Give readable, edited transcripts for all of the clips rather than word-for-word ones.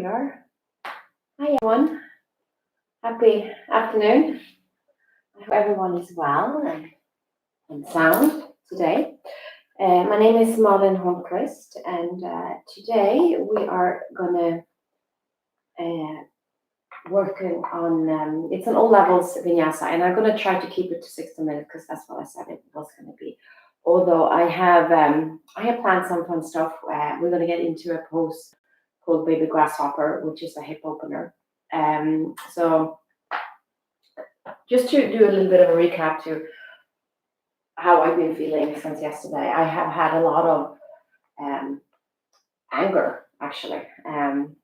we are. Hi everyone. Happy afternoon. I hope everyone is well and sound today. My name is Malin and today we are gonna working on it's an all levels vinyasa, and I'm gonna try to keep it to 60 minutes because that's what I said it was gonna be. Although I have planned some fun stuff. We're gonna get into a pose called Baby Grasshopper, which is a hip opener. So just to do a little bit of a recap to how I've been feeling since yesterday, I have had a lot of anger actually, and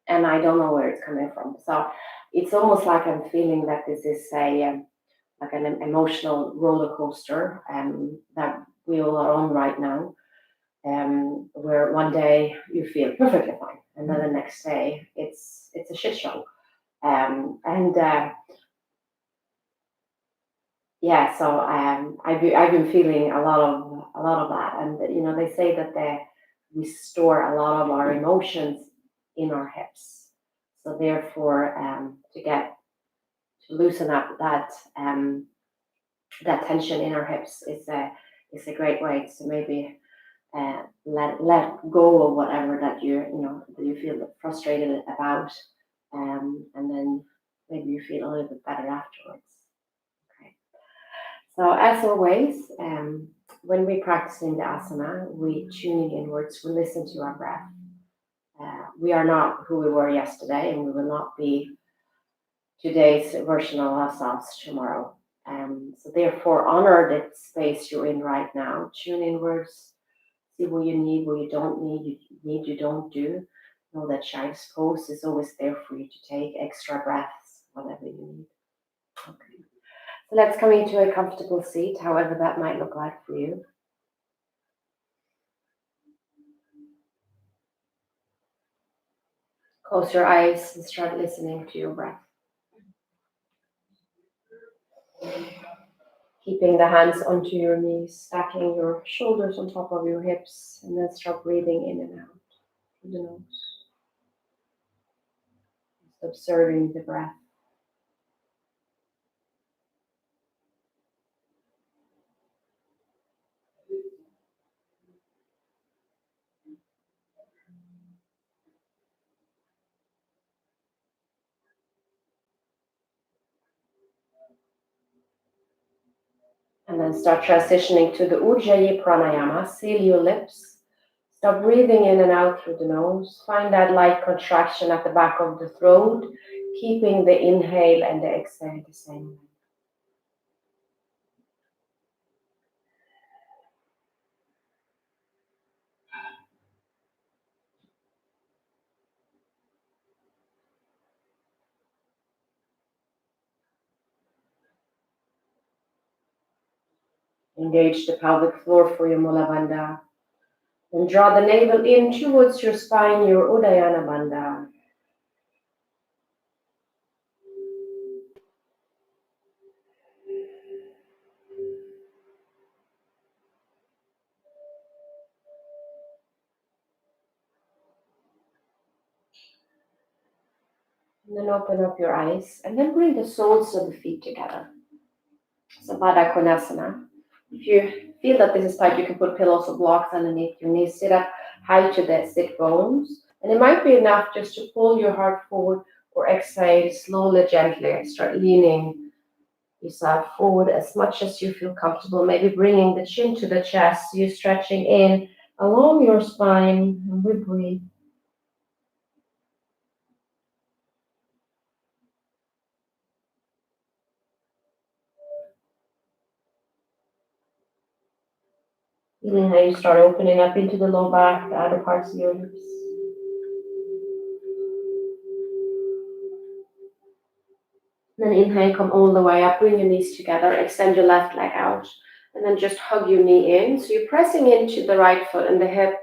I don't know where it's coming from. So it's almost like I'm feeling that this is like an emotional roller coaster that we all are on right now. Where one day you feel perfectly fine, and then the next day it's a shit show. Yeah, so I've been feeling a lot of that, and they say that we store a lot of our emotions in our hips, so therefore to loosen up that tension in our hips is a great way to maybe let go of whatever that you feel frustrated about, and then maybe you feel a little bit better afterwards. So as always, when we practice in the asana, we tuning inwards, we listen to our breath. We are not who we were yesterday, and we will not be today's version of ourselves tomorrow. So therefore, honor that space you're in right now. Tune inwards, see what you need, what you don't need, you don't do. Know that child's pose is always there for you to take extra breaths, whatever you need. Okay. So let's come into a comfortable seat, however that might look like for you. Close your eyes and start listening to your breath. Keeping the hands onto your knees, stacking your shoulders on top of your hips, and then start breathing in and out through the nose. Just observing the breath. And then start transitioning to the Ujjayi Pranayama. Seal your lips. Stop breathing in and out through the nose. Find that light contraction at the back of the throat, keeping the inhale and the exhale the same. Engage the pelvic floor for your Mula Bandha. And draw the navel in towards your spine, your Udayana Bandha. And then open up your eyes, and then bring the soles of the feet together. So Baddha Konasana. If you feel that this is tight, you can put pillows or blocks underneath your knees. Sit up high to the sit bones. And it might be enough just to pull your heart forward or exhale slowly, gently. Start leaning yourself forward as much as you feel comfortable. Maybe bringing the chin to the chest. So you're stretching in along your spine, and we breathe. Feeling how you start opening up into the low back, the other parts of your hips. Then inhale, come all the way up, bring your knees together, extend your left leg out, and then just hug your knee in. So you're pressing into the right foot and the hip.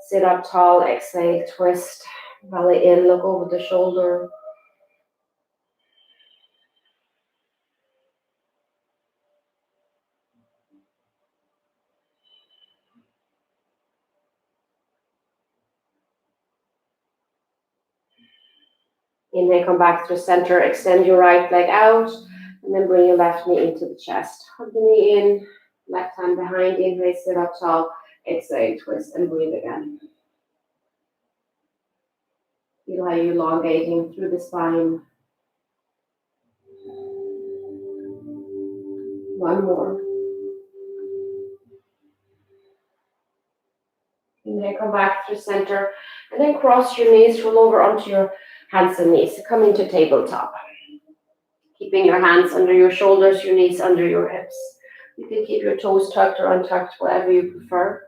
Sit up tall, exhale, twist, belly in, look over the shoulder. Inhale, come back through center, extend your right leg out, and then bring your left knee into the chest. Hug the knee in, left hand behind, inhale, sit up tall, exhale, twist, and breathe again. Feel how you're elongating through the spine. One more. Inhale, come back through center, and then cross your knees, roll over onto your hands and knees. Come into tabletop. Keeping your hands under your shoulders, your knees under your hips. You can keep your toes tucked or untucked, whatever you prefer.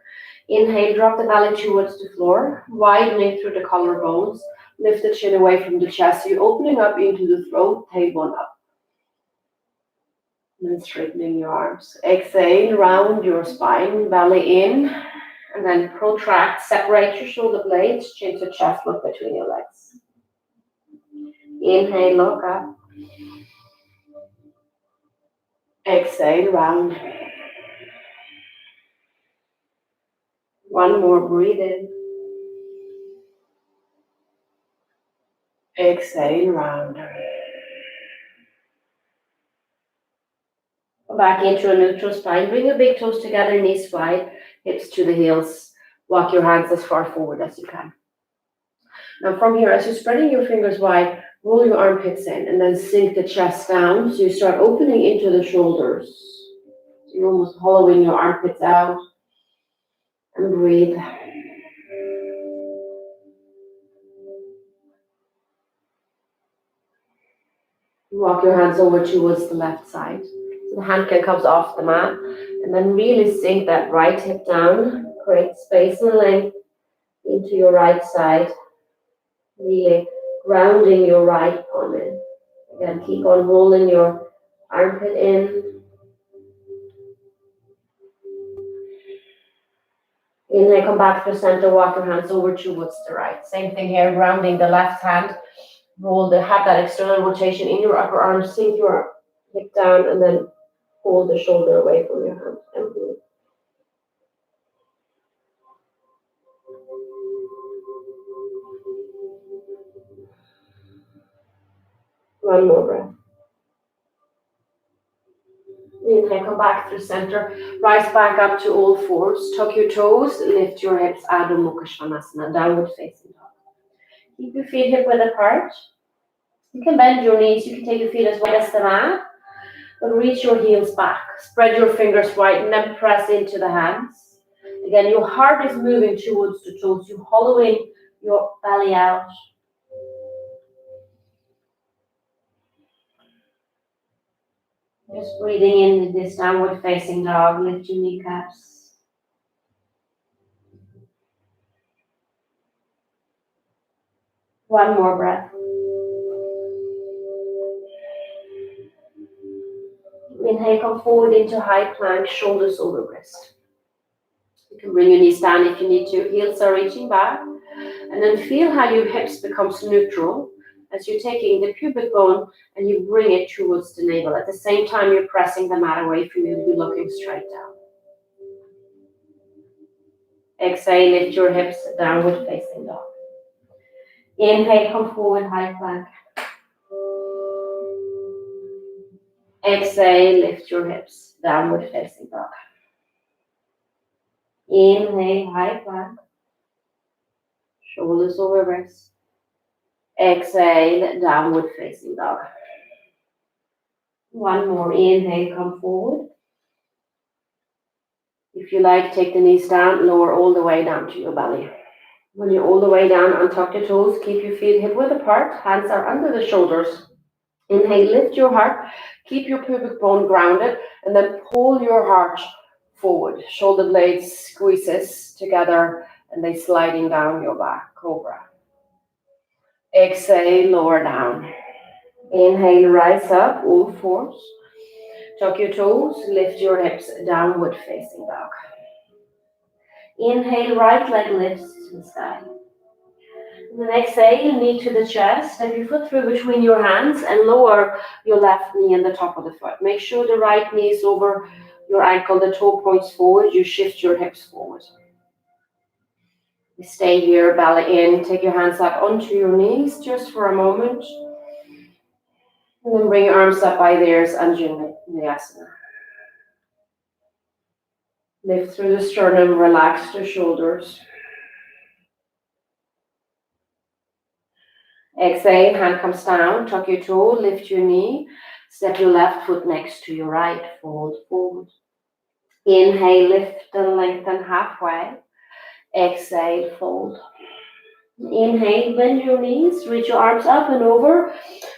Inhale, drop the belly towards the floor, widening through the collarbones. Lift the chin away from the chest. You're opening up into the throat, tailbone up. And then straightening your arms. Exhale, round your spine, belly in. And then protract, separate your shoulder blades, chin to chest, look between your legs. Inhale, look up. Exhale, round. One more, breathe in. Exhale, round. Go back into a neutral spine. Bring your big toes together, knees wide, hips to the heels. Walk your hands as far forward as you can. Now from here, as you're spreading your fingers wide, roll your armpits in and then sink the chest down. So you start opening into the shoulders. So you're almost hollowing your armpits out. And breathe. Walk your hands over towards the left side. So the hand can come off the mat. And then really sink that right hip down. Create space and length into your right side. Really grounding your right palm in. Again, keep on rolling your armpit in. Inhale, come back to center, walk your hands over towards the right. Same thing here, grounding the left hand. Have that external rotation in your upper arm, sink your hip down, and then pull the shoulder away from your hand. And breathe. One more breath. Inhale, come back through center. Rise back up to all fours. Tuck your toes, lift your hips, Adho Mukha Svanasana, downward facing dog. Keep your feet hip width apart. You can bend your knees, you can take your feet as wide as the mat, but reach your heels back. Spread your fingers wide and then press into the hands. Again, your heart is moving towards the toes. You're hollowing your belly out. Just breathing in this downward facing dog. Lift your kneecaps. One more breath. Inhale, come forward into high plank, shoulders over wrist. You can bring your knees down if you need to. Heels are reaching back. And then feel how your hips becomes neutral as you're taking the pubic bone and you bring it towards the navel. At the same time, you're pressing the mat away from you. You're looking straight down. Exhale, lift your hips, downward facing dog. Inhale, come forward, high plank. Exhale, lift your hips, downward facing dog. Inhale, high plank. Shoulders over wrist. Exhale, downward facing dog. One more. Inhale, come forward. If you like, take the knees down, lower all the way down to your belly. When you're all the way down, untuck your toes, keep your feet hip width apart, hands are under the shoulders. Inhale, lift your heart, keep your pubic bone grounded, and then pull your heart forward. Shoulder blades squeezes together, and they sliding down your back, cobra. Exhale, lower down. Inhale, rise up, all fours. Tuck your toes, lift your hips, downward facing dog. Inhale, right leg lifts to the sky. And then exhale, knee to the chest. Step your foot through between your hands and lower your left knee and the top of the foot. Make sure the right knee is over your ankle, the toe points forward. You shift your hips forward. Stay here, belly in. Take your hands up onto your knees just for a moment. And then bring your arms up by the ears and Vinyasa. Lift through the sternum, relax the shoulders. Exhale, hand comes down, tuck your toe, lift your knee, step your left foot next to your right, fold forward. Inhale, lift and lengthen halfway. Exhale, fold. Inhale, bend your knees, reach your arms up and over.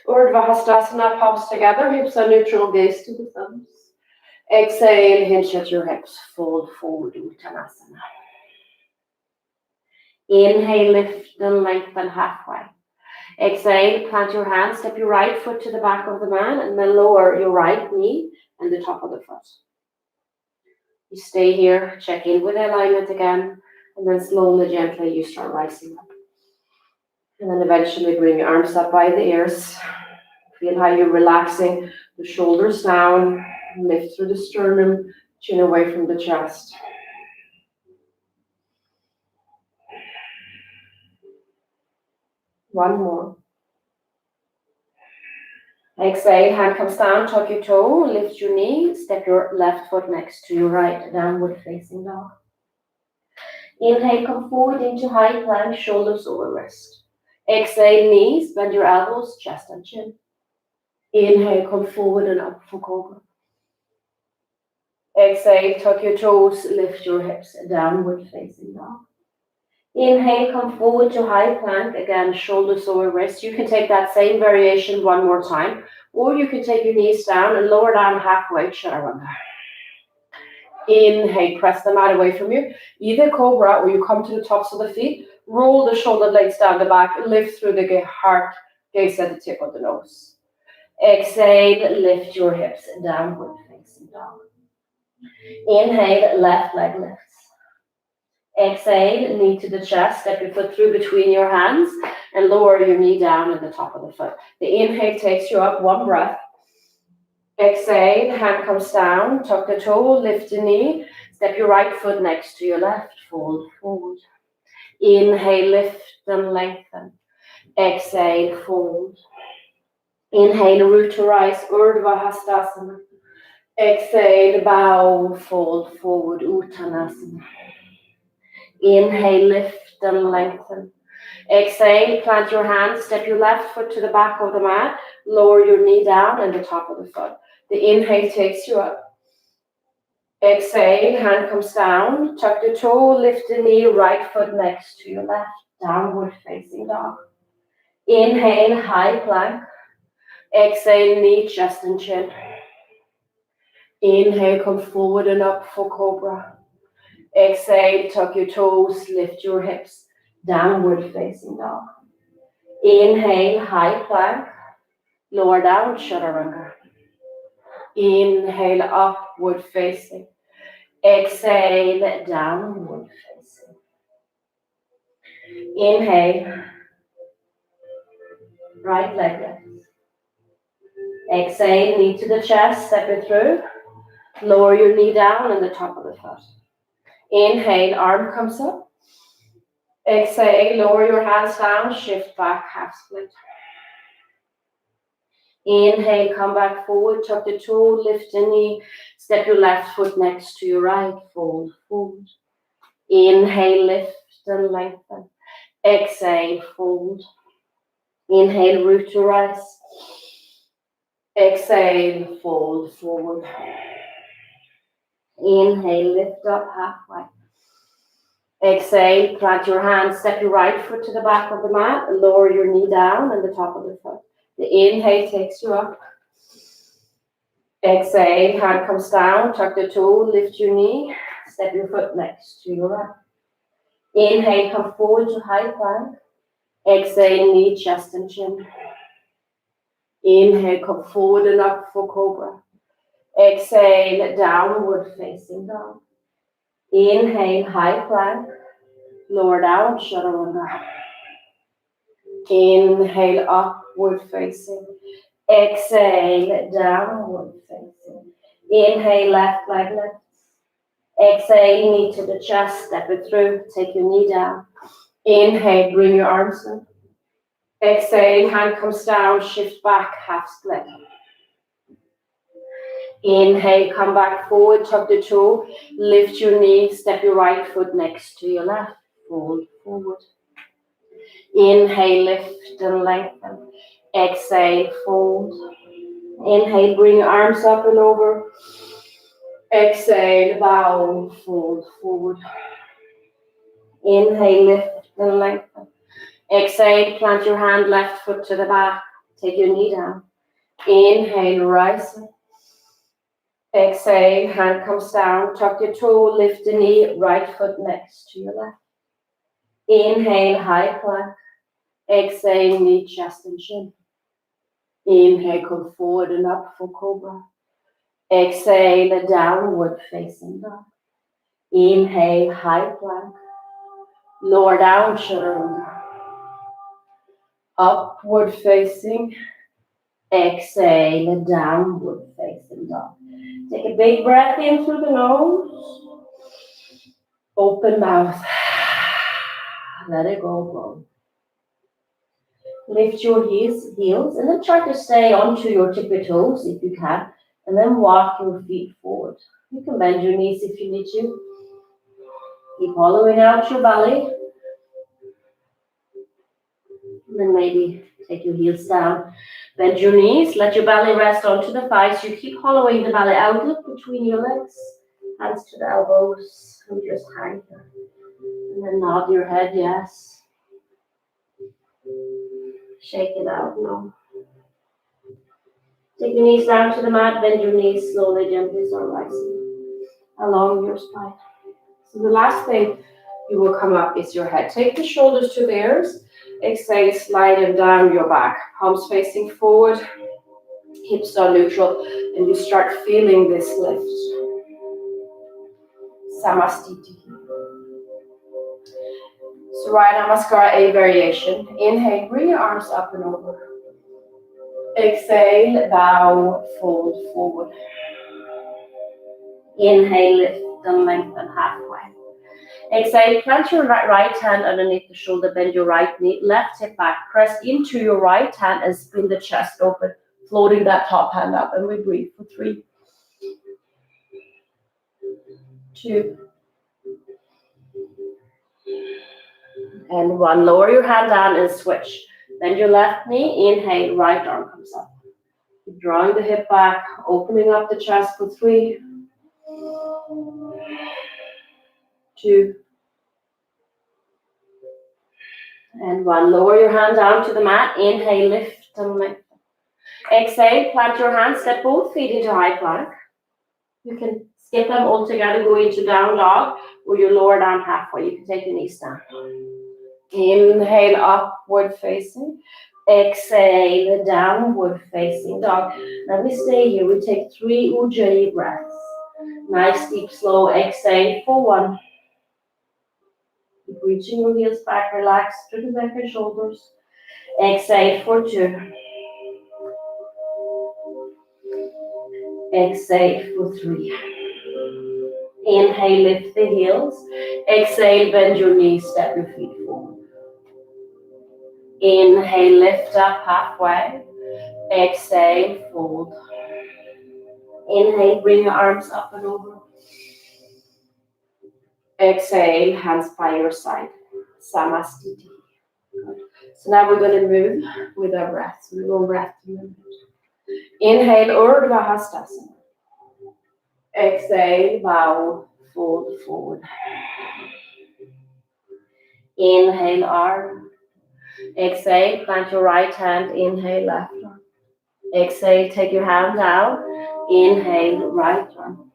Urdhva Hastasana, palms together, hips are neutral, gaze to the thumbs. Exhale, hinge at your hips, fold forward, Uttanasana. Inhale, lift and lengthen halfway. Exhale, plant your hands, step your right foot to the back of the mat, and then lower your right knee and the top of the foot. You stay here, check in with alignment again, and then slowly, gently, you start rising up. And then eventually bring your arms up by the ears. Feel how you're relaxing the shoulders down, lift through the sternum, chin away from the chest. One more. Exhale, hand comes down, tuck your toe, lift your knee, step your left foot next to your right, downward facing dog. Inhale, come forward into high plank, shoulders over wrist. Exhale, knees, bend your elbows, chest and chin. Inhale, come forward and up for cobra. Exhale, tuck your toes, lift your hips, downward facing dog. Inhale, come forward to high plank, again, shoulders over wrist. You can take that same variation one more time, or you can take your knees down and lower down halfway, chaturanga. Inhale, press the mat away from you. Either cobra or you come to the tops of the feet, roll the shoulder blades down the back, lift through the heart, gaze at the tip of the nose. Exhale, lift your hips, downward facing dog. Inhale, left leg lifts. Exhale, knee to the chest, step your foot through between your hands and lower your knee down at the top of the foot. The inhale takes you up, one breath. Exhale, hand comes down, tuck the toe, lift the knee, step your right foot next to your left, fold forward. Inhale, lift and lengthen. Exhale, fold. Inhale, root to rise, Urdhva Hastasana. Exhale, bow, fold forward, Uttanasana. Inhale, lift and lengthen. Exhale, plant your hands, step your left foot to the back of the mat, lower your knee down and the top of the foot. The inhale takes you up. Exhale, hand comes down, tuck the toe, lift the knee, right foot next to your left, downward facing dog. Inhale, high plank. Exhale, knee, chest and chin. Inhale, come forward and up for cobra. Exhale, tuck your toes, lift your hips, downward facing dog. Inhale, high plank, lower down, chaturanga. Inhale, upward facing. Exhale, downward facing. Inhale, right leg lifts. Exhale, knee to the chest, step it through. Lower your knee down and the top of the foot. Inhale, arm comes up. Exhale, lower your hands down, shift back, half split. Inhale, come back forward, tuck the toe, lift the knee, step your left foot next to your right, fold forward. Inhale, lift and lengthen. Exhale, fold. Inhale, root to rise. Exhale, fold forward. Inhale, lift up halfway. Exhale, plant your hands, step your right foot to the back of the mat, and lower your knee down and the top of the foot. The inhale takes you up. Exhale, hand comes down, tuck the toe, lift your knee, step your foot next to your right. Inhale, come forward to high plank. Exhale, knee, chest and chin. Inhale, come forward and up for cobra. Exhale, downward facing dog. Inhale, high plank. Lower down, chaturanga. Inhale, upward facing. Exhale, downward facing. Inhale, left leg lifts. Exhale, knee to the chest, step it through, take your knee down. Inhale, bring your arms in. Exhale, hand comes down, shift back, half split. Inhale, come back forward, tuck the toe, lift your knee, step your right foot next to your left, fold forward. Inhale, lift and lengthen. Exhale, fold. Inhale, bring your arms up and over. Exhale, bow, fold forward. Inhale, lift and lengthen. Exhale, plant your hand, left foot to the back. Take your knee down. Inhale, rise. Exhale, hand comes down. Tuck your toe, lift the knee, right foot next to your left. Inhale, high plank. Exhale, knee, chest and chin. Inhale, come forward and up for cobra. Exhale, a downward facing dog. Inhale, high plank. Lower down, chaturanga. Upward facing. Exhale, a downward facing dog. Take a big breath in through the nose. Open mouth. Let it go. Lift your heels and then try to stay onto your tippy toes if you can. And then walk your feet forward. You can bend your knees if you need to. Keep hollowing out your belly. And then maybe take your heels down. Bend your knees. Let your belly rest onto the thighs. You keep hollowing the belly out. Look between your legs. Hands to the elbows. And just hang here. And then nod your head, yes. Shake it out, no. Take your knees down to the mat. Bend your knees slowly, gently, start rising along your spine. So the last thing you will come up is your head. Take the shoulders to the ears. Exhale, slide them down your back. Palms facing forward. Hips are neutral. And you start feeling this lift. Samastiti. Surya Namaskara, a variation. Inhale, bring your arms up and over. Exhale, bow, fold forward. Inhale, lift and lengthen halfway. Exhale, plant your right hand underneath the shoulder, bend your right knee, left hip back, press into your right hand and spin the chest open, floating that top hand up. And we breathe for 3, 2, and 1. Lower your hand down and switch. Bend your left knee, inhale, right arm comes up. Keep drawing the hip back, opening up the chest for 3, 2, and 1. Lower your hand down to the mat. Inhale, lift and lengthen. Exhale, plant your hands, step both feet into high plank. You can skip them all together, go into down dog, or you lower down halfway. You can take your knees down. Inhale, upward facing. Exhale, downward facing dog. Let me stay here. We take 3 Ujjayi breaths. Nice, deep, slow exhale for 1. Keep reaching your heels back, relax through the back and shoulders. Exhale for 2. Exhale for 3. Inhale, lift the heels. Exhale, bend your knees, step your feet forward. Inhale, lift up halfway. Exhale, fold. Inhale, bring your arms up and over. Exhale, hands by your side. Samastiti. Good. So now we're going to move with our breath. So we go breath to movement. Inhale, Urdhva Hastasana. Exhale, bow, fold forward. Inhale, arm. Exhale, plant your right hand. Inhale, left arm. Exhale, take your hand down. Inhale, right arm.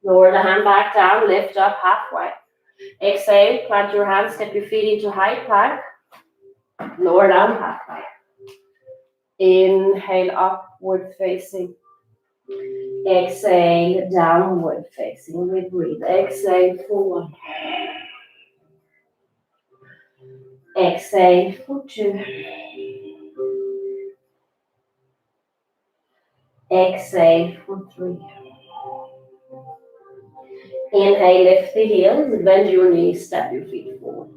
Lower the hand back down, lift up halfway. Exhale, plant your hands, step your feet into high plank. Lower down halfway. Inhale, upward facing. Exhale, downward facing. We breathe. Exhale for 1. Exhale for 2. Exhale for 3. Inhale, lift the heels, bend your knees, step your feet forward.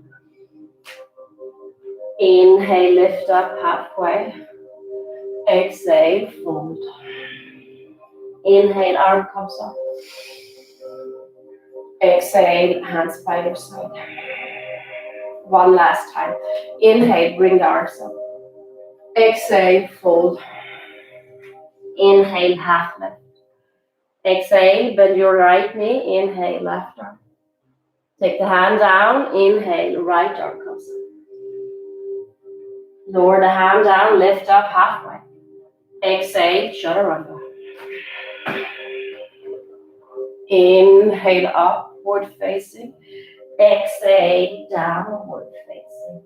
Inhale, lift up halfway. Exhale, fold. Inhale, arm comes up. Exhale, hands by your side. One last time. Inhale, bring the arms up. Exhale, fold. Inhale, half lift. Exhale, bend your right knee. Inhale, left arm. Take the hand down. Inhale, right arm comes up. Lower the hand down, lift up halfway. Exhale, chaturanga. Inhale, upward facing. Exhale, downward facing.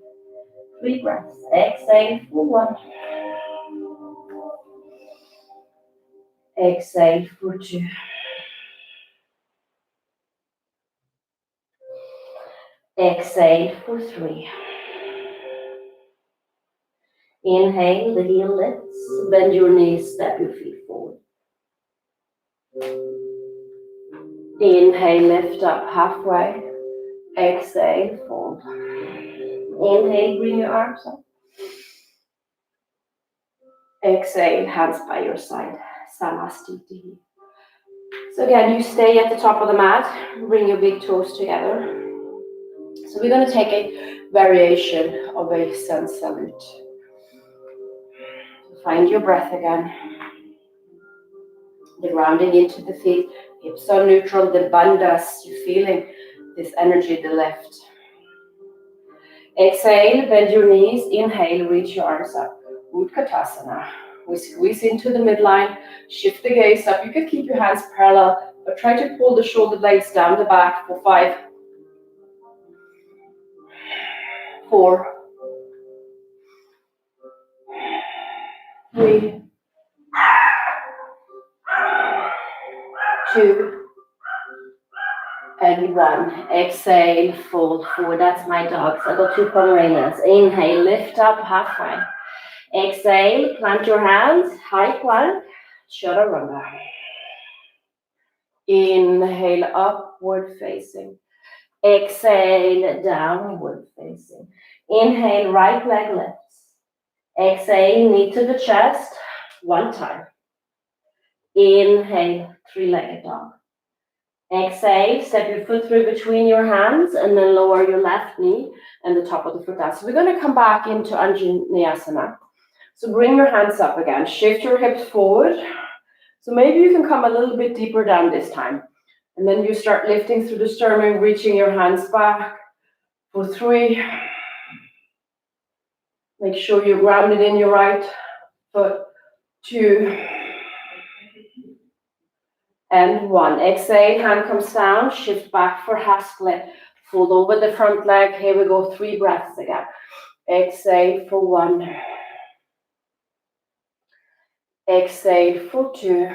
3 breaths. Exhale for 1. Exhale for 2. Exhale for 3. Inhale, the heel lifts. Bend your knees, step your feet forward. Inhale, lift up halfway. Exhale, fold. Inhale, bring your arms up. Exhale, hands by your side. Samastiti. So again, you stay at the top of the mat. Bring your big toes together. So we're going to take a variation of a sun salute. Find your breath again. The grounding into the feet. Hips are neutral. The bandhas, you're feeling this energy, the left. Exhale, bend your knees. Inhale, reach your arms up. Utkatasana. We squeeze into the midline. Shift the gaze up. You can keep your hands parallel, but try to pull the shoulder blades down the back for 5, 4, 3, 2, and 1. Exhale, fold forward. That's my dogs. I got 2 Pomeranians. Inhale, lift up halfway. Exhale, plant your hands, high plank, chaturanga. Inhale, upward facing. Exhale, downward facing. Inhale, right leg lifts. Exhale, knee to the chest, 1 time. Inhale, 3-legged dog. Exhale, step your foot through between your hands and then lower your left knee and the top of the foot down. So we're going to come back into Anjaneyasana. So bring your hands up again. Shift your hips forward. So maybe you can come a little bit deeper down this time. And then you start lifting through the sternum, reaching your hands back for 3. Make sure you're grounded in your right foot. 2. And 1. Exhale, hand comes down, shift back for half split. Fold over the front leg. Here we go, 3 breaths again. Exhale for 1. Exhale for 2.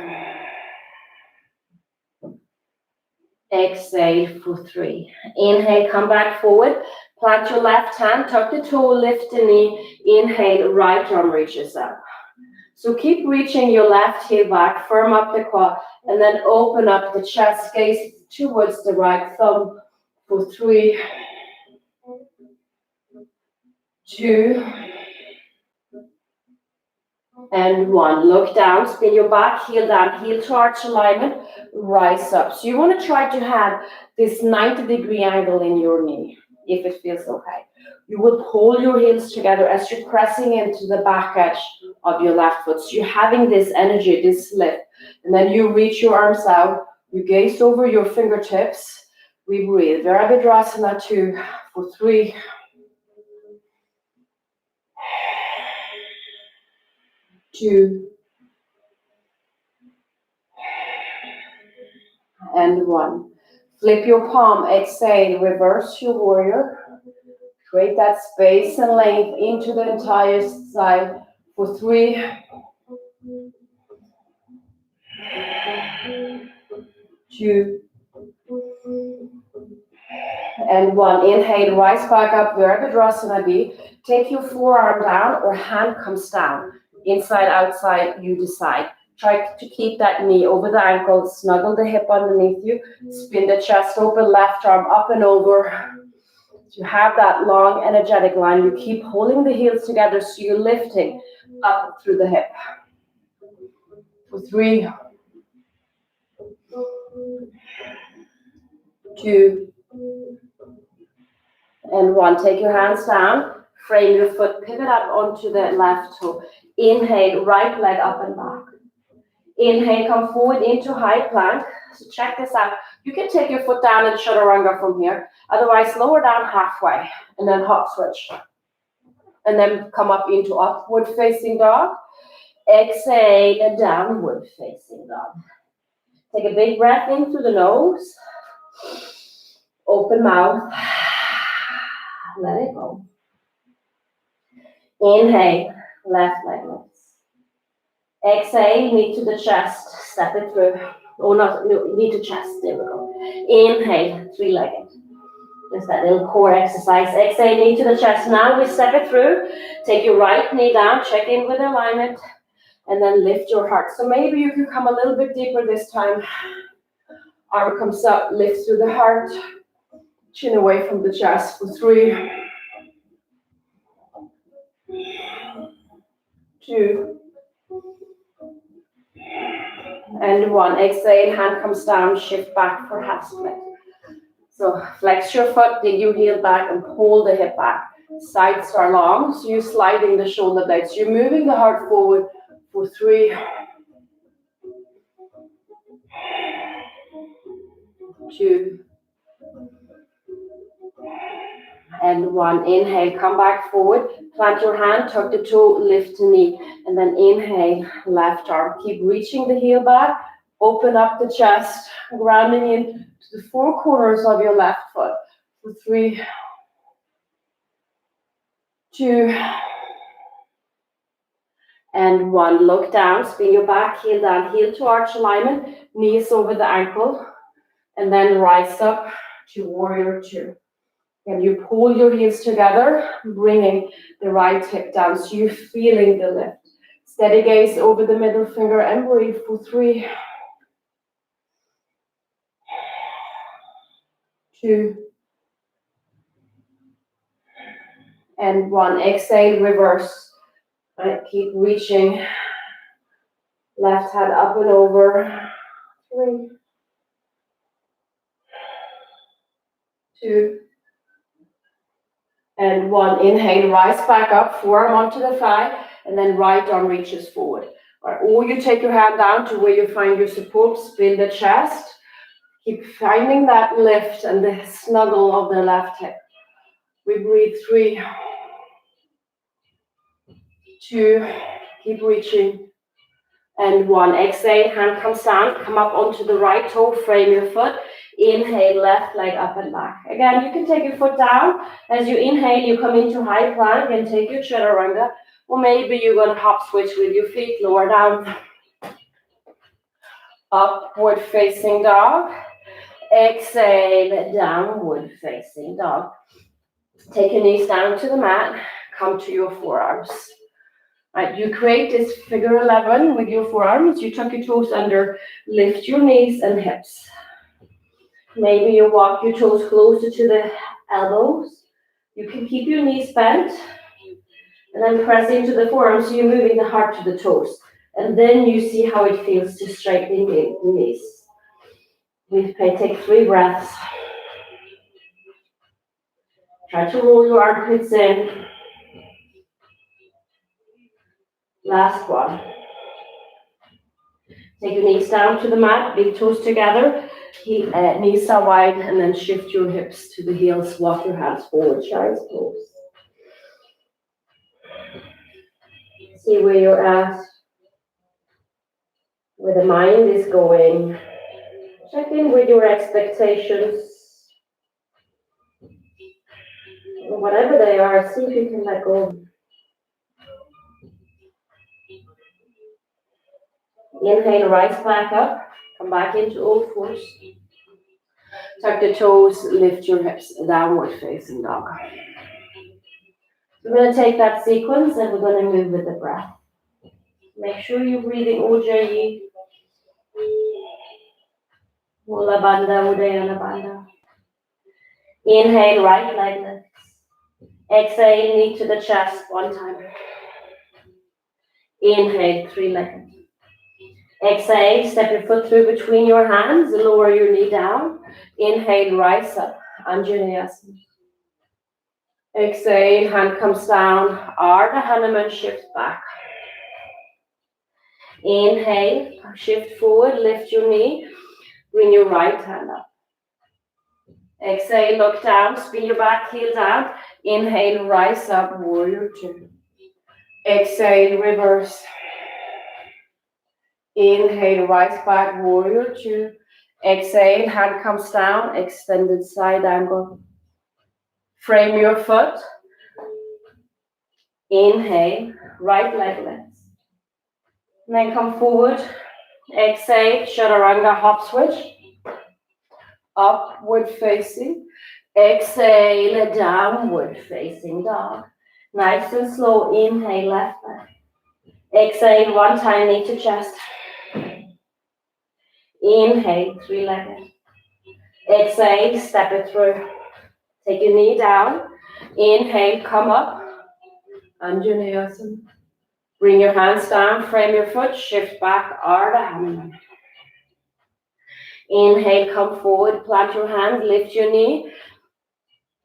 Exhale for 3. Inhale, come back forward. Plant your left hand, tuck the toe, lift the knee. Inhale, right arm reaches up. So keep reaching your left heel back, firm up the quad, and then open up the chest, gaze towards the right thumb for 3, 2, and 1. Look down, spin your back, heel down, heel to arch alignment, rise up. So you want to try to have this 90-degree angle in your knee, if it feels okay. You will pull your heels together as you're pressing into the back edge of your left foot. So you're having this energy, this lift. And then you reach your arms out, you gaze over your fingertips. We breathe. Virabhadrasana 2 for 3, 2, and 1. Flip your palm, exhale, reverse your warrior. Create that space and length into the entire side for 3, 2, and 1. Inhale, rise back up, Virabhadrasana B. Take your forearm down or hand comes down. Inside, outside, you decide. Try to keep that knee over the ankle, snuggle the hip underneath you, spin the chest open, left arm up and over. You have that long, energetic line. You keep holding the heels together so you're lifting up through the hip. For 3, 2, and 1. Take your hands down, frame your foot, pivot up onto the left toe. Inhale, right leg up and back. Inhale, come forward into high plank. So check this out. You can take your foot down and chaturanga from here. Otherwise, lower down halfway and then hop switch. And then come up into upward facing dog. Exhale, and downward facing dog. Take a big breath in through the nose. Open mouth. Let it go. Inhale, left leg lifts. Exhale, knee to the chest, step it through. Oh, no, knee to chest, there we go. Inhale, 3-legged. Just that little core exercise. Exhale, knee to the chest. Now we step it through. Take your right knee down, check in with alignment, and then lift your heart. So maybe you can come a little bit deeper this time. Arm comes up, lifts through the heart, chin away from the chest for 3, 2, and 1. Exhale, hand comes down, shift back for half split. So flex your foot, dig your heel back and pull the hip back. Sides are long, so you're sliding the shoulder blades. You're moving the heart forward for 3, 2, and 1. Inhale, come back forward, plant your hand, tuck the toe, lift the knee, and then inhale, left arm. Keep reaching the heel back, open up the chest, grounding in to the 4 corners of your left foot for 3, 2, and 1. Look down, spin your back, heel down, heel to arch alignment, knees over the ankle, and then rise up to warrior 2. And you pull your heels together, bringing the right hip down, so you're feeling the lift. Steady gaze over the middle finger and breathe for 3, 2, and 1. Exhale, reverse. Right, keep reaching. Left hand up and over. 3, 2, and 1. Inhale, rise back up, forearm onto the thigh, and then right arm reaches forward. Or you take your hand down to where you find your support, spin the chest. Keep finding that lift and the snuggle of the left hip. We breathe 3, 2, keep reaching, and 1. Exhale, hand comes down, come up onto the right toe, frame your foot. Inhale, left leg up and back. Again, you can take your foot down. As you inhale, you come into high plank and take your chaturanga. Or maybe you're going to hop switch with your feet, lower down. Upward facing dog. Exhale, downward facing dog. Take your knees down to the mat. Come to your forearms. Right, you create this figure 11 with your forearms. You tuck your toes under, lift your knees and hips. Maybe you walk your toes closer to the elbows. You can keep your knees bent and then press into the forearms, so you're moving the heart to the toes. And then you see how it feels to straighten the knees. We take 3 breaths. Try to roll your armpits in. Last one. Take your knees down to the mat, big toes together, knees are wide, and then shift your hips to the heels, walk your hands forward, child's pose. See where you're at, where the mind is going. Check in with your expectations. Whatever they are, see if you can let go. Inhale, rise back up. Come back into old fours. Tuck the toes, lift your hips, downward facing dog. We're going to take that sequence and we're going to move with the breath. Make sure you're breathing Ujjayi. Mula Bandha, Uddiyana Bandha. Inhale, right leg lifts. Exhale, knee to the chest one time. Inhale, three-legged. Exhale, step your foot through between your hands, lower your knee down. Inhale, rise up, Anjaneyasana. Exhale, hand comes down, Ardha Hanuman, shift back. Inhale, shift forward, lift your knee, bring your right hand up. Exhale, look down, spin your back heel down. Inhale, rise up, warrior two. Exhale, reverse. Inhale, rise back, warrior two. Exhale, hand comes down, extended side angle. Frame your foot. Inhale, right leg lifts. And then come forward. Exhale, chaturanga hop switch. Upward facing. Exhale, downward facing dog. Nice and slow. Inhale, left leg. Exhale, one time, knee to chest. Inhale, three-legged. Exhale, step it through. Take your knee down. Inhale, come up. Anjaneyasana. Bring your hands down, frame your foot, shift back, Ardha Hanuman. Inhale, come forward, plant your hand, lift your knee.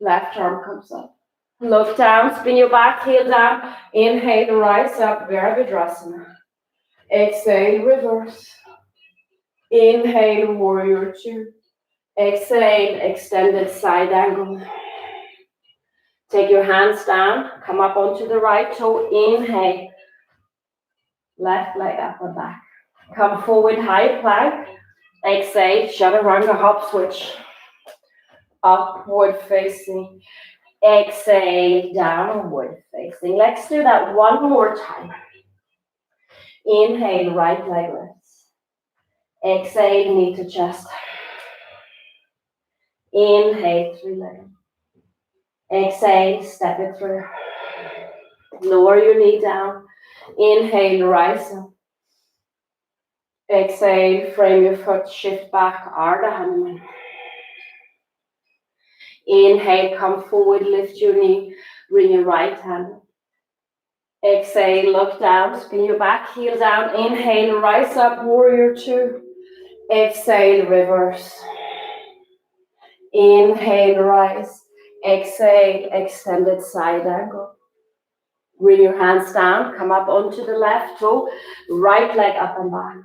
Left arm comes up. Look down, spin your back, heel down. Inhale, rise up, Virabhadrasana. Exhale, reverse. Inhale, warrior two. Exhale, extended side angle. Take your hands down, come up onto the right toe. Inhale, left leg up and back. Come forward, high plank. Exhale, chaturanga hop switch. Upward facing. Exhale, downward facing. Let's do that one more time. Inhale, right leg lifts. Exhale, knee to chest. Inhale, three-legged. Exhale, step it through. Lower your knee down. Inhale, rise up. Exhale, frame your foot, shift back, Ardha Hanuman. Inhale, come forward, lift your knee, bring your right hand. Exhale, look down, spin your back, heel down. Inhale, rise up, warrior two. Exhale, reverse. Inhale, rise. Exhale, extended side angle. Bring your hands down, come up onto the left toe, right leg up and back.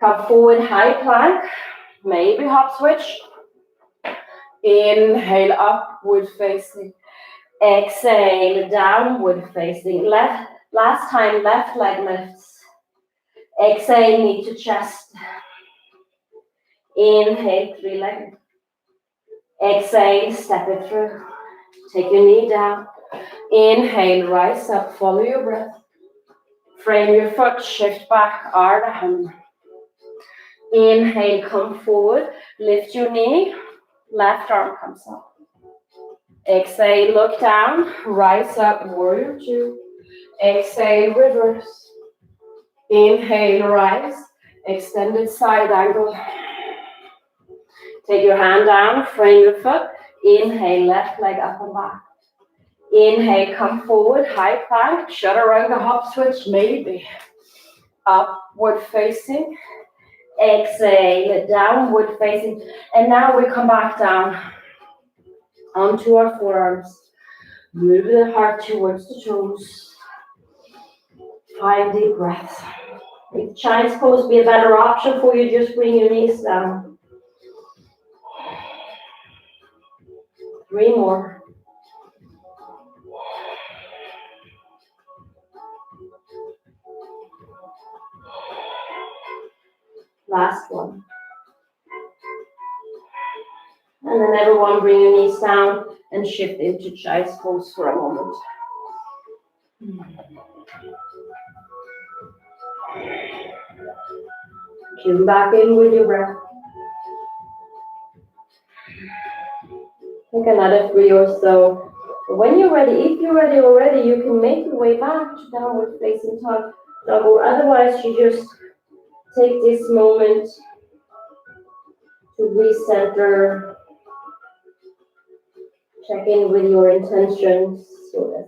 Come forward, high plank, maybe hop switch. Inhale, upward facing. Exhale, downward facing. Last time, left leg lifts. Exhale, knee to chest. Inhale, three-legged. Exhale, step it through. Take your knee down. Inhale, rise up, follow your breath. Frame your foot, shift back, Ardha Hanuman. Inhale, come forward, lift your knee, left arm comes up. Exhale, look down, rise up, warrior two. Exhale, reverse. Inhale, rise, extended side angle. Take your hand down, frame your foot. Inhale, left leg up and back. Inhale, come forward, high plank, chaturanga hop switch, maybe. Upward facing. Exhale, downward facing. And now we come back down onto our forearms. Move the heart towards the toes. 5 deep breaths. If child's pose be a better option for you, just bring your knees down. 3 more. Last one. And then everyone bring your knees down and shift into child's pose for a moment. Tune back in with your breath. Take another 3 or so. When you're ready, if you're ready already, you can make your way back to downward facing dog. Or otherwise, you just take this moment to recenter, check in with your intentions, your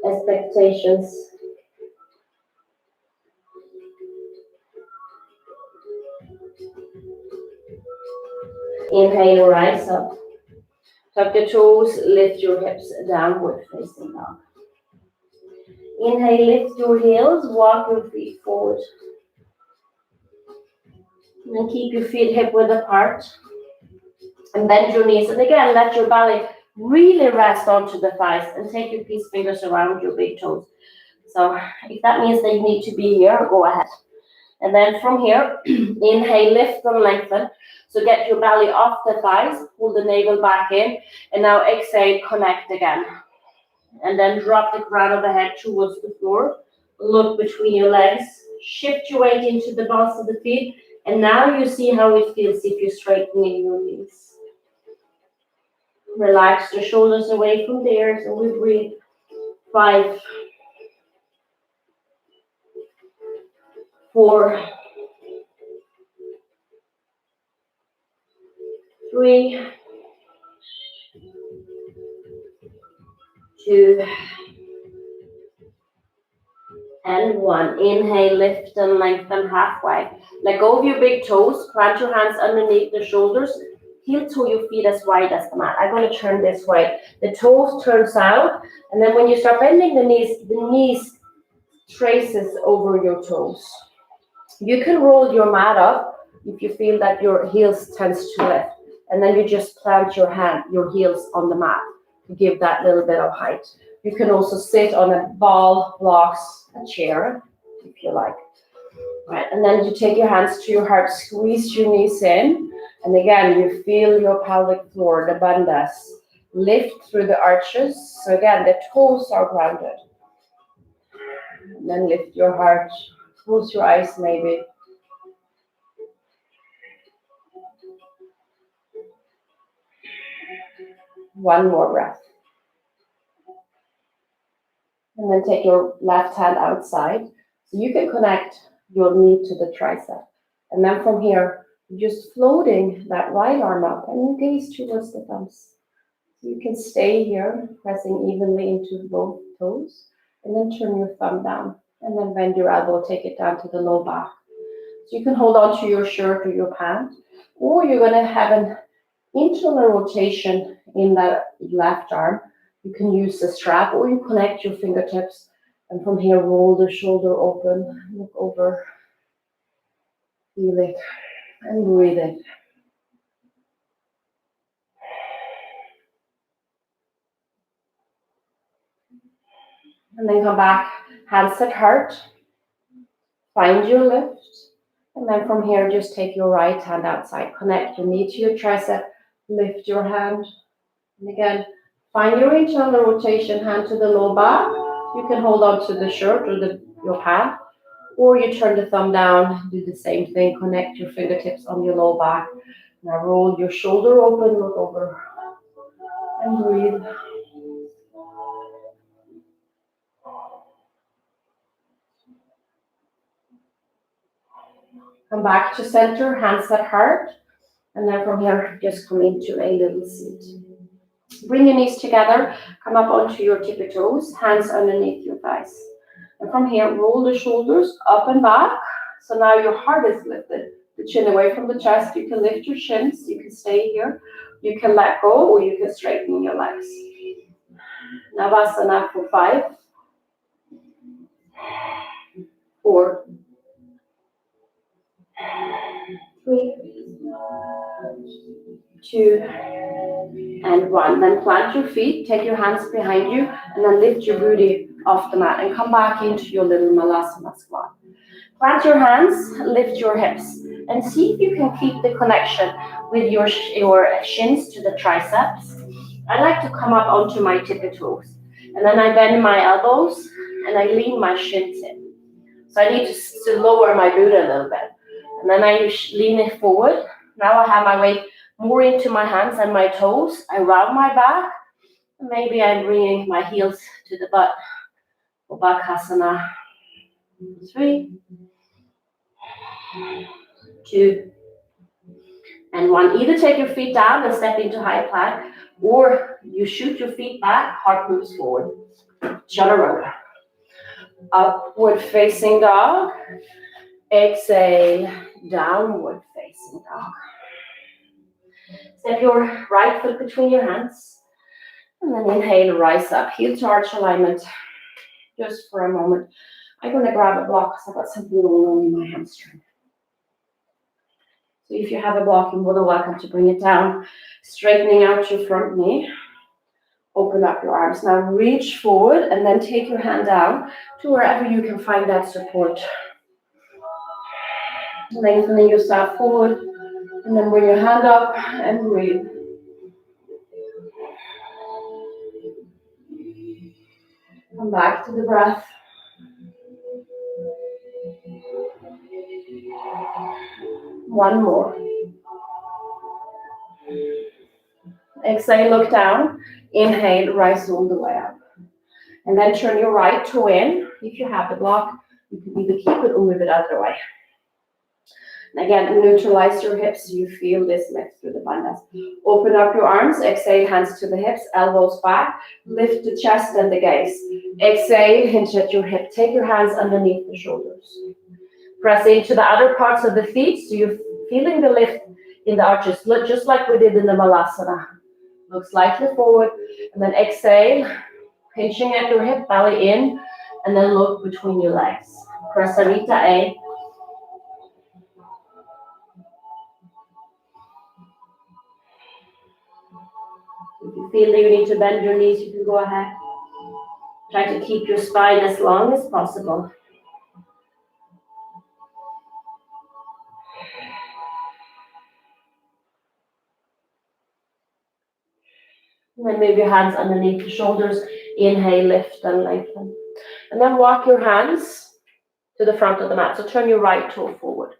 expectations. Inhale, rise up. Tuck the toes, lift your hips, downward facing dog. Inhale, lift your heels, walk your feet forward. And then keep your feet hip width apart. And bend your knees. And again, let your belly really rest onto the thighs and take your peace fingers around your big toes. So if that means that you need to be here, go ahead. And then from here, inhale, lift and lengthen. So get your belly off the thighs, pull the navel back in, and now exhale, connect again. And then drop the crown of the head towards the floor. Look between your legs, shift your weight into the balls of the feet, and now you see how it feels if you're straightening your knees. Relax the shoulders away from the ears, and we breathe. 5, 4, 3, 2, and 1. Inhale, lift and lengthen halfway. Let go of your big toes. Plant your hands underneath the shoulders. Heel toe your feet as wide as the mat. I'm going to turn this way. The toes turns out, and then when you start bending the knees traces over your toes. You can roll your mat up if you feel that your heels tends to lift, and then you just plant your heels on the mat to give that little bit of height. You can also sit on a ball blocks a chair if you like. Right, and then you take your hands to your heart, squeeze your knees in, and again you feel your pelvic floor, the bandhas, lift through the arches. So again, the toes are grounded. And then lift your heart, close your eyes maybe. One more breath. And then take your left hand outside. So you can connect your knee to the tricep. And then from here, just floating that right arm up and gaze towards the thumbs. So you can stay here, pressing evenly into both toes. And then turn your thumb down. And then bend your elbow, take it down to the low back. So you can hold on to your shirt or your pant. Or you're going to have an internal rotation in that left arm. You can use the strap, or you connect your fingertips, and from here roll the shoulder open, look over, feel it, and breathe it. And then come back, hands at heart, find your lift, and then from here just take your right hand outside, connect your knee to your tricep, lift your hand, and again, find your internal rotation, hand to the low back. You can hold on to the shirt or your pant, or you turn the thumb down, do the same thing, connect your fingertips on your low back. Now roll your shoulder open, look over, and breathe. Come back to center, hands at heart, and then from here, just come into a little seat. Bring your knees together, come up onto your tippy toes, hands underneath your thighs. And from here, roll the shoulders up and back. So now your heart is lifted, the chin away from the chest. You can lift your shins, you can stay here. You can let go, or you can straighten your legs. Navasana for 5, 4, 3, 2, and 1. Then plant your feet, take your hands behind you, and then lift your booty off the mat and come back into your little Malasana squat. Plant your hands, lift your hips, and see if you can keep the connection with your shins to the triceps. I like to come up onto my tippy toes, and then I bend my elbows and I lean my shins in. So I need to lower my boot a little bit, and then I lean it forward. Now I have my weight more into my hands and my toes. I round my back. Maybe I'm bringing my heels to the butt for Bakasana. 3, 2, and 1. Either take your feet down and step into high plank, or you shoot your feet back, heart moves forward. Chaturanga. Upward facing dog. Exhale, downward facing dog. Step your right foot between your hands. And then inhale, rise up, heel to arch alignment. Just for a moment. I'm going to grab a block because I've got something going on in my hamstring. So if you have a block, you're more than welcome to bring it down. Straightening out your front knee. Open up your arms. Now reach forward and then take your hand down to wherever you can find that support. Lengthening yourself forward. And then bring your hand up and breathe. Come back to the breath. One more. Exhale, look down. Inhale, rise all the way up. And then turn your right toe in. If you have the block, you can either keep it or move it other way. And again, neutralize your hips so you feel this lift through the bandhas. Open up your arms. Exhale, hands to the hips, elbows back. Lift the chest and the gaze. Exhale, hinge at your hip. Take your hands underneath the shoulders. Press into the other parts of the feet so you're feeling the lift in the arches, just like we did in the Malasana. Look slightly forward, and then exhale, pinching at your hip, belly in, and then look between your legs. Prasarita A. If you feel that you need to bend your knees, you can go ahead. Try to keep your spine as long as possible. And then move your hands underneath the shoulders. Inhale, lift and lengthen. And then walk your hands to the front of the mat. So turn your right toe forward.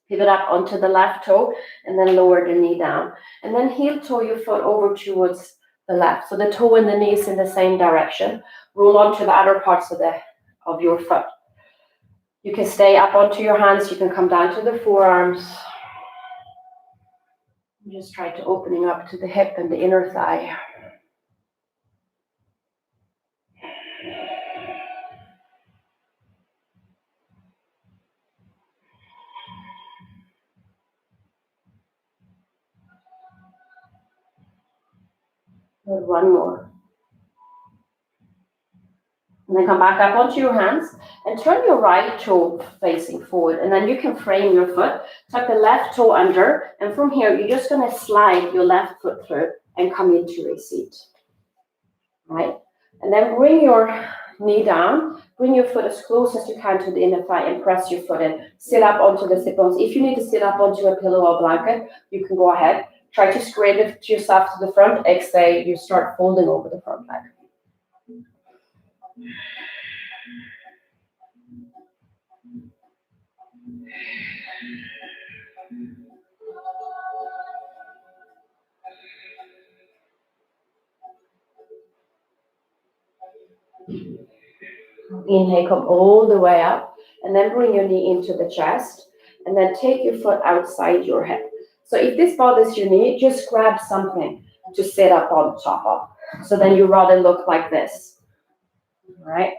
Pivot up onto the left toe and then lower the knee down. And then heel toe your foot over towards the left. So the toe and the knee is in the same direction. Roll onto the other parts of your foot. You can stay up onto your hands. You can come down to the forearms. Just try to opening up to the hip and the inner thigh. Good, one more. And then come back up onto your hands and turn your right toe facing forward. And then you can frame your foot, tuck the left toe under, and from here, you're just going to slide your left foot through and come into a seat. Right? And then bring your knee down, bring your foot as close as you can to the inner thigh and press your foot in. Sit up onto the sit bones. If you need to sit up onto a pillow or blanket, you can go ahead. Try to scrape it yourself to the front. Exhale, you start folding over the front leg. Inhale, come all the way up, and then bring your knee into the chest, and then take your foot outside your hip. So if this bothers your knee, just grab something to sit up on top of. So then you rather look like this. All right?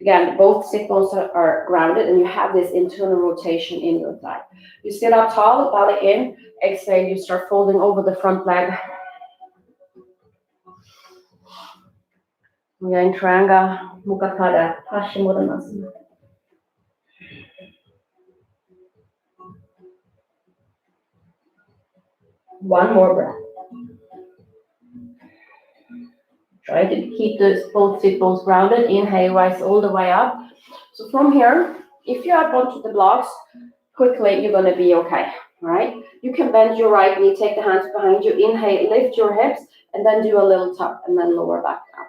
Again, both sit bones are grounded, and you have this internal rotation in your thigh. You sit up tall, belly in, exhale, you start folding over the front leg. We are in Trianga, Mukha Pada, Paschimottanasana. One more breath. Try to keep both sit bones grounded. Inhale, rise all the way up. So from here, if you're up onto the blocks, quickly you're going to be okay, right? You can bend your right knee, take the hands behind you, inhale, lift your hips, and then do a little tuck, and then lower back down.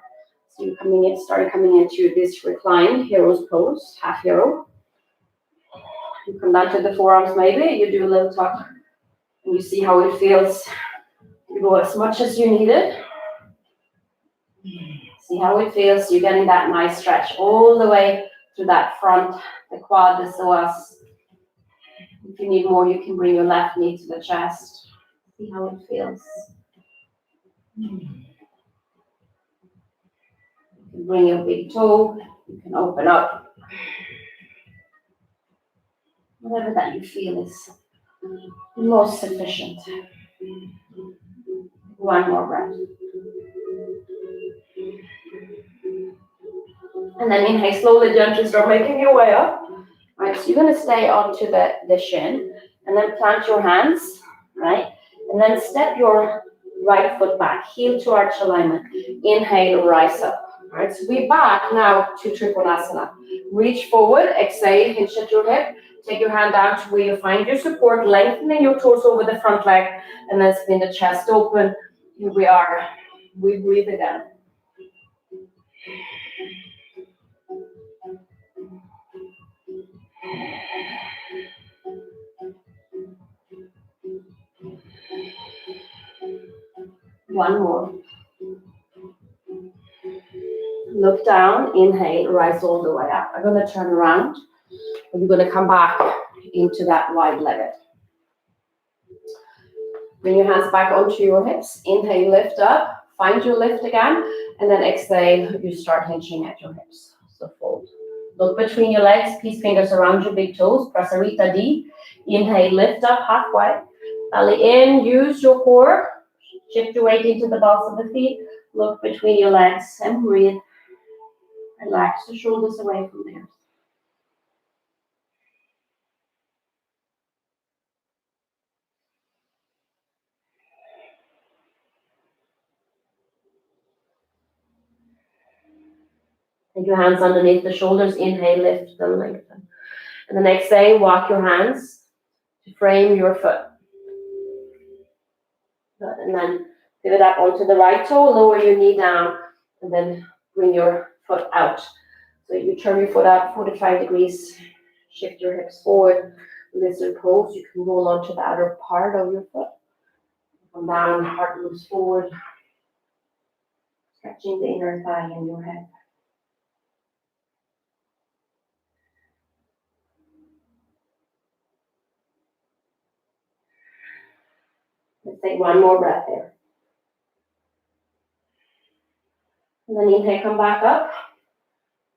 So you're start coming into this reclined hero's pose, half hero. You come down to the forearms maybe, you do a little tuck, and you see how it feels. You go as much as you need it. See how it feels. You're getting that nice stretch all the way to that front, the quad, the psoas. If you need more, you can bring your left knee to the chest. See how it feels. You can bring your big toe. You can open up. Whatever that you feel is most sufficient. One more breath. And then inhale, slowly, gently start making your way up. Right, so you're going to stay onto the shin and then plant your hands, right? And then step your right foot back, heel to arch alignment. Inhale, rise up. All right, so we're back now to Trikonasana. Reach forward, exhale, hinge at your hip. Take your hand down to where you find your support, lengthening your torso over the front leg, and then spin the chest open. Here we are. We breathe again. One more. Look down, inhale, rise all the way up. I'm going to turn around, and you're going to come back into that wide-legged. Bring your hands back onto your hips. Inhale, lift up. Find your lift again, and then exhale, you start hinging at your hips. So fold. Look between your legs, peace fingers around your big toes. Prasarita D. Inhale, lift up halfway. Belly in, use your core. Shift your weight into the balls of the feet. Look between your legs and breathe. Relax the shoulders away from there. Take your hands underneath the shoulders. Inhale, lift them, lengthen. And then exhale, walk your hands to frame your foot. And then pivot up onto the right toe, lower your knee down, and then bring your foot out. So you turn your foot up 45 degrees, shift your hips forward, lizard pose. You can roll onto the outer part of your foot. Come down, heart moves forward, stretching the inner thigh and your head. Let's take one more breath here. And then inhale, come back up.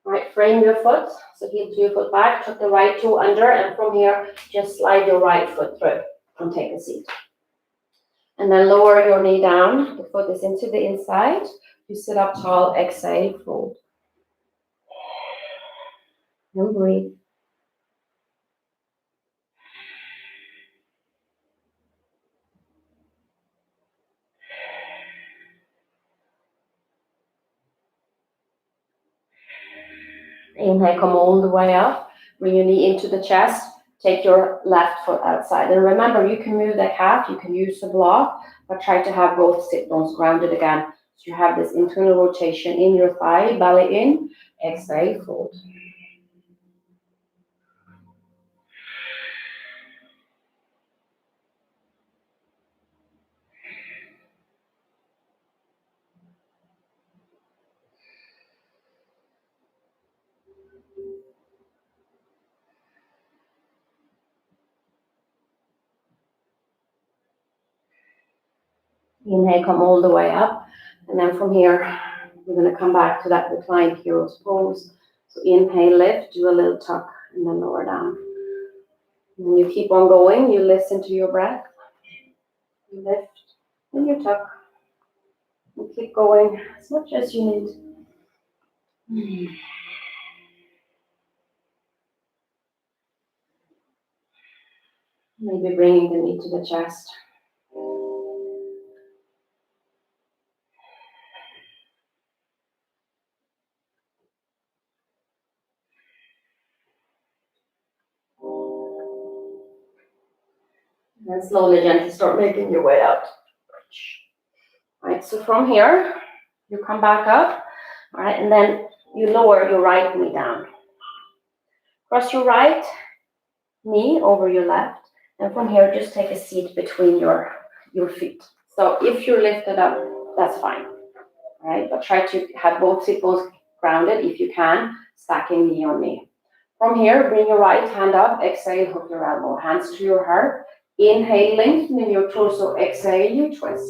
All right, frame your foot. So heel to your foot back, tuck the right toe under, and from here, just slide your right foot through and take a seat. And then lower your knee down. The foot is into the inside. You sit up tall, exhale, fold. And breathe. Inhale, come all the way up. Bring your knee into the chest. Take your left foot outside. And remember, you can move the calf. You can use the block, but try to have both sit bones grounded again. So you have this internal rotation in your thigh, belly in. Exhale, fold. Inhale, come all the way up. And then from here, we're going to come back to that reclined hero's pose. So inhale, lift, do a little tuck, and then lower down. And you keep on going. You listen to your breath. You lift, and you tuck. And keep going as much as you need. Maybe bringing the knee to the chest. And then slowly, gently start making your way out. All right, so from here, you come back up. All right, and then you lower your right knee down. Cross your right knee over your left. And from here, just take a seat between your feet. So if you're lifted up, that's fine. All right, but try to have both sit bones grounded if you can, stacking knee on knee. From here, bring your right hand up. Exhale, hook your elbow. Hands to your heart. Inhale, lengthening your torso. Exhale, you twist.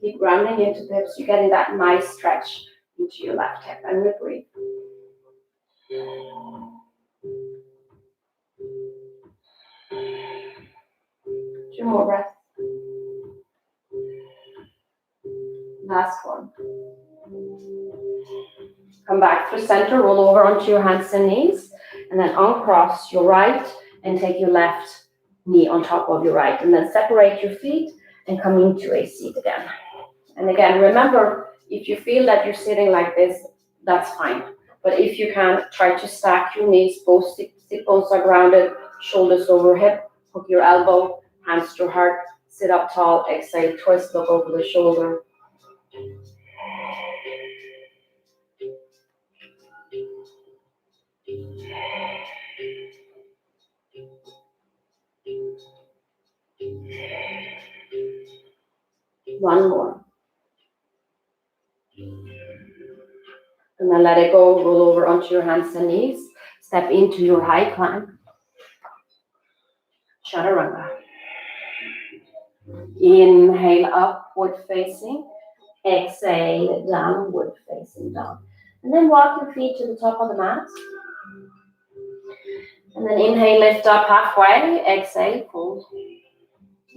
Keep grounding into the hips. You're getting that nice stretch into your left hip. And we breathe. 2 more breaths. Last one. Come back through center, roll over onto your hands and knees, and then uncross your right and take your left knee on top of your right. And then separate your feet and come into a seat again. And again, remember, if you feel that you're sitting like this, that's fine. But if you can, try to stack your knees, both sit bones are grounded, shoulders over hip, hook your elbow, hands to heart, sit up tall, exhale, twist, look over the shoulder. One more. And then let it go, roll over onto your hands and knees. Step into your high plank. Chaturanga. Inhale, upward facing. Exhale, downward facing dog. And then walk your feet to the top of the mat. And then inhale, lift up halfway. Exhale, fold.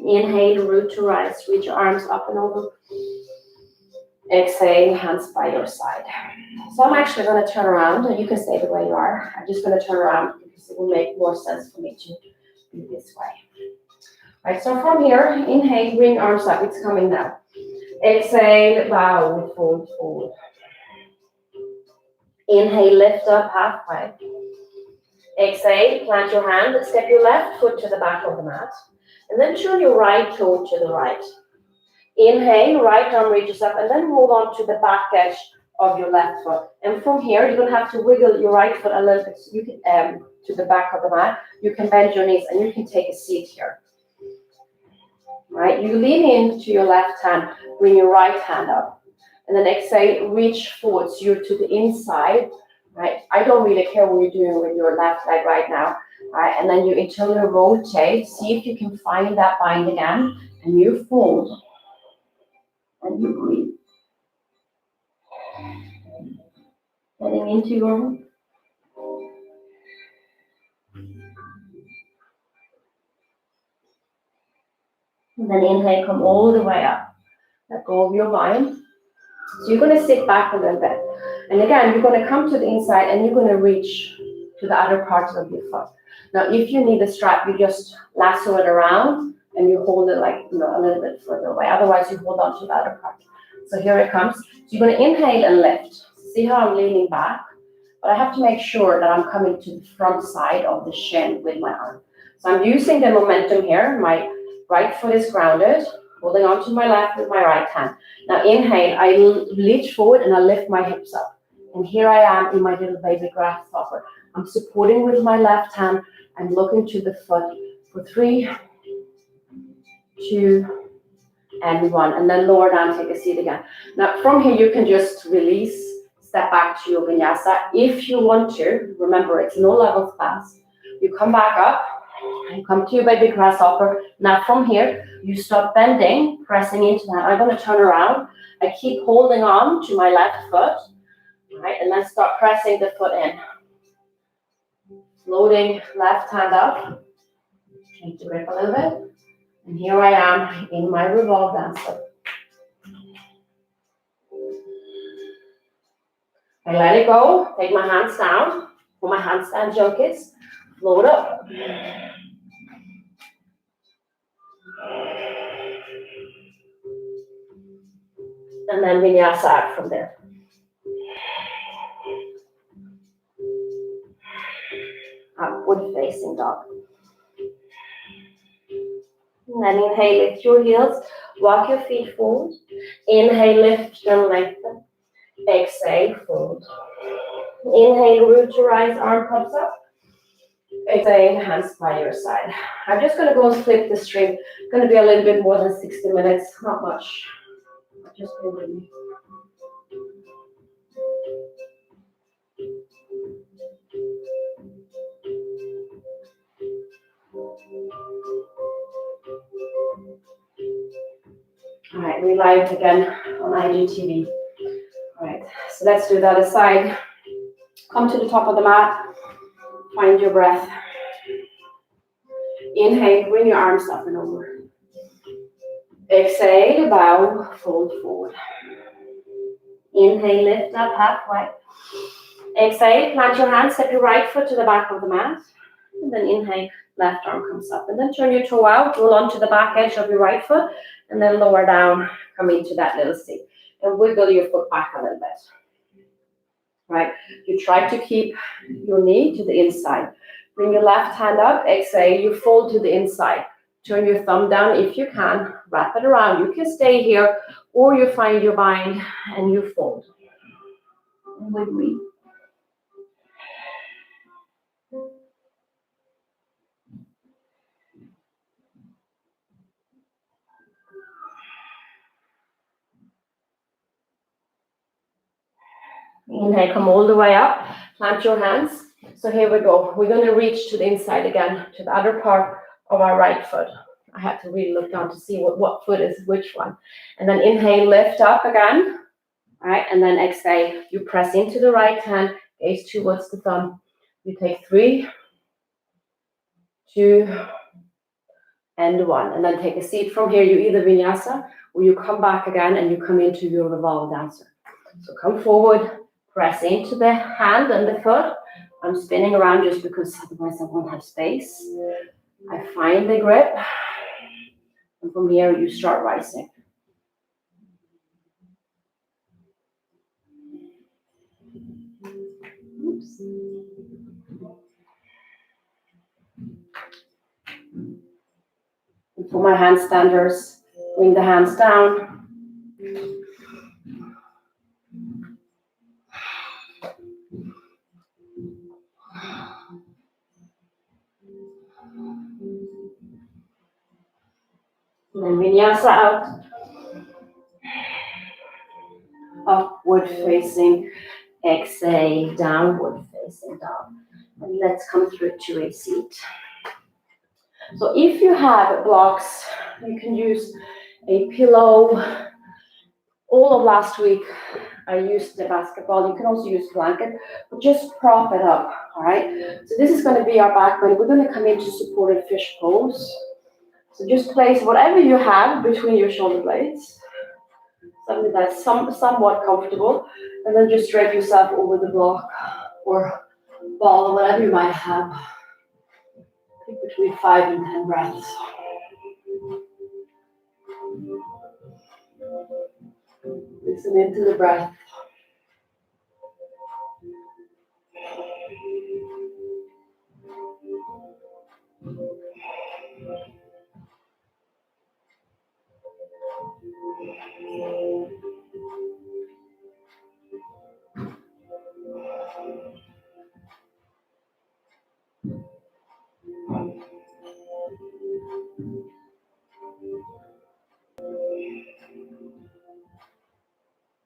Inhale, root to rise. Reach your arms up and over. Exhale, hands by your side. So I'm actually going to turn around, and you can stay the way you are. I'm just going to turn around because it will make more sense for me to do this way. Right, so from here, inhale, bring arms up. It's coming down. Exhale, bow, fold forward. Inhale, lift up halfway. Exhale, plant your hand, step your left foot to the back of the mat. And then turn your right toe to the right. Inhale, right arm reaches up, and then hold on to the back edge of your left foot. And from here, you're going to have to wiggle your right foot a little bit. So you can to the back of the mat. You can bend your knees, and you can take a seat here. Right? You lean into your left hand, bring your right hand up, and then exhale, reach forward. So you're to the inside. Right? I don't really care what you're doing with your left leg right now. Right? And then you internally rotate. See if you can find that bind again, and you fold. And you breathe. Getting into your and then inhale, come all the way up. Let go of your bind. So you're going to sit back a little bit. And again, you're going to come to the inside and you're going to reach to the other parts of your foot. Now, if you need a strap, you just lasso it around and you hold it like, a little bit further away. Otherwise, you hold on to the other part. So here it comes. So you're going to inhale and lift. See how I'm leaning back? But I have to make sure that I'm coming to the front side of the shin with my arm. So I'm using the momentum here. My right foot is grounded, holding on to my left with my right hand. Now inhale, I reach forward and I lift my hips up. And here I am in my little baby grasshopper. I'm supporting with my left hand. I'm looking to the foot for 3, 2, and 1. And then lower down, take a seat again. Now from here, you can just release, step back to your vinyasa. If you want to, remember it's no levels class. You come back up and come to your baby grasshopper. Now from here, you start bending, pressing into that. I'm going to turn around. I keep holding on to my left foot, right? And then start pressing the foot in. Floating left hand up. Change the grip a little bit. And here I am in my revolve dancer. I let it go, take my hands down, for my handstand junkets, float up. And then vinyasa out from there. Upward facing dog. And then inhale, lift your heels, walk your feet forward. Inhale, lift and lengthen. Exhale, fold. Inhale, root to rise, arm comes up. Exhale, hands by your side. I'm just going to go and flip the stream. It's going to be a little bit more than 60 minutes, not much. Just bear with me. right, we live again on IGTV. All right, so let's do the other side. Come to the top of the mat, find your breath. Inhale, bring your arms up and over. Exhale, bow, fold forward. Inhale, lift up halfway. Exhale, plant your hands, step your right foot to the back of the mat. And then inhale, left arm comes up. And then turn your toe out, roll onto the back edge of your right foot, and then lower down, come into that little seat. And wiggle your foot back a little bit. Right? You try to keep your knee to the inside. Bring your left hand up, exhale, you fold to the inside. Turn your thumb down if you can, wrap it around. You can stay here, or you find your bind and you fold. With me. Inhale, come all the way up, plant your hands. So here we go. We're going to reach to the inside again, to the other part of our right foot. I have to really look down to see what foot is which one. And then inhale, lift up again. All right, and then exhale. You press into the right hand, gaze towards the thumb. You take 3, 2, and 1. And then take a seat from here. You either Vinyasa, or you come back again and you come into your revolved dancer. So come forward. Press into the hand and the foot. I'm spinning around just because otherwise I won't have space. I find the grip. And from here you start rising. Oops. And for my handstanders, bring the hands down. And then Vinyasa out. Upward facing. Exhale, downward facing dog. And let's come through to a seat. So if you have blocks, you can use a pillow. All of last week, I used the basketball. You can also use blanket, but just prop it up, all right? So this is going to be our back bend. We're going to come into supported fish pose. So just place whatever you have between your shoulder blades, something that's somewhat comfortable, and then just drape yourself over the block or ball, whatever you might have. Take between 5 and 10 breaths. Listen into the breath.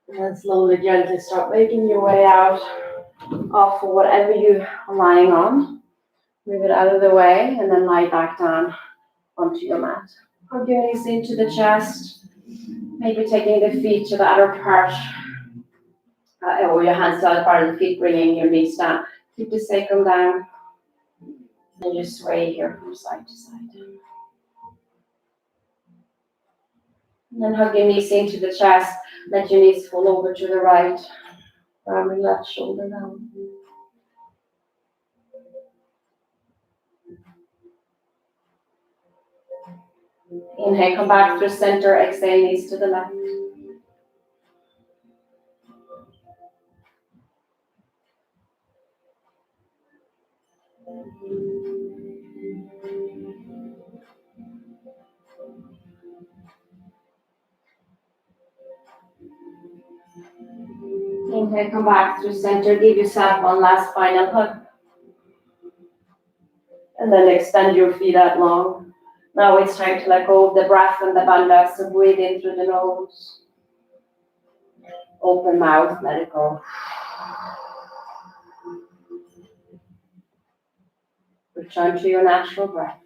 And then slowly, gently start making your way out off of whatever you are lying on. Move it out of the way and then lie back down onto your mat. Hug your knees into the chest. Maybe taking the feet to the other part, or your hands to the other part of the feet, bringing your knees down. Keep the sacrum down. And just sway here from side to side. And then hug your knees into the chest. Let your knees fall over to the right. Arm and left shoulder down. Inhale, come back through center. Exhale, knees to the left. Inhale, come back through center. Give yourself one last final hug. And then extend your feet out long. Now it's time to let go of the breath and the bandha. So breathe in through the nose. Open mouth, let it go. Return to your natural breath.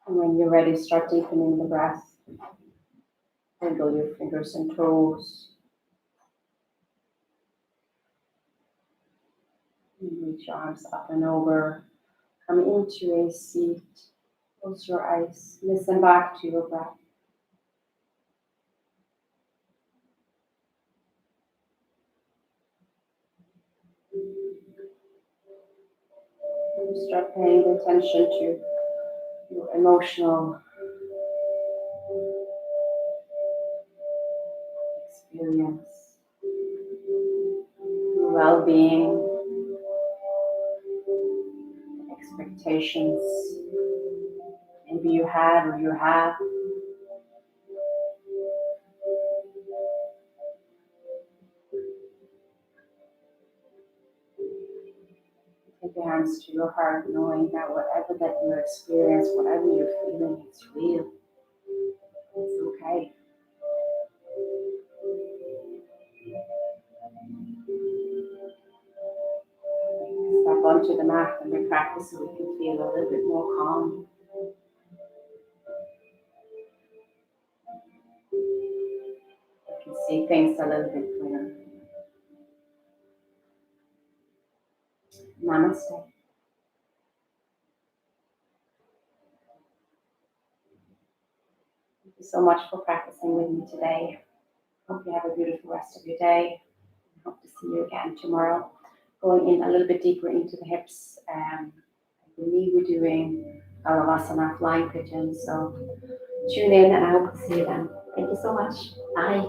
And when you're ready, start deepening the breath. Wiggle your fingers and toes. Reach your arms up and over. Come into a seat. Close your eyes. Listen back to your breath. Start paying attention to your emotional experience, your well-being, expectations maybe you had or you have. Take your hands to your heart, knowing that whatever that you experience, whatever you're feeling, it's real. It's okay. Step onto the mat and we practice so we can feel a little bit more calm. We can see things a little bit clearer. Namaste. Thank you so much for practicing with me today. Hope you have a beautiful rest of your day. Hope to see you again tomorrow. Going in a little bit deeper into the hips. I believe we're doing Navasana flying pigeon. So tune in and I hope to see you then. Thank you so much. Bye.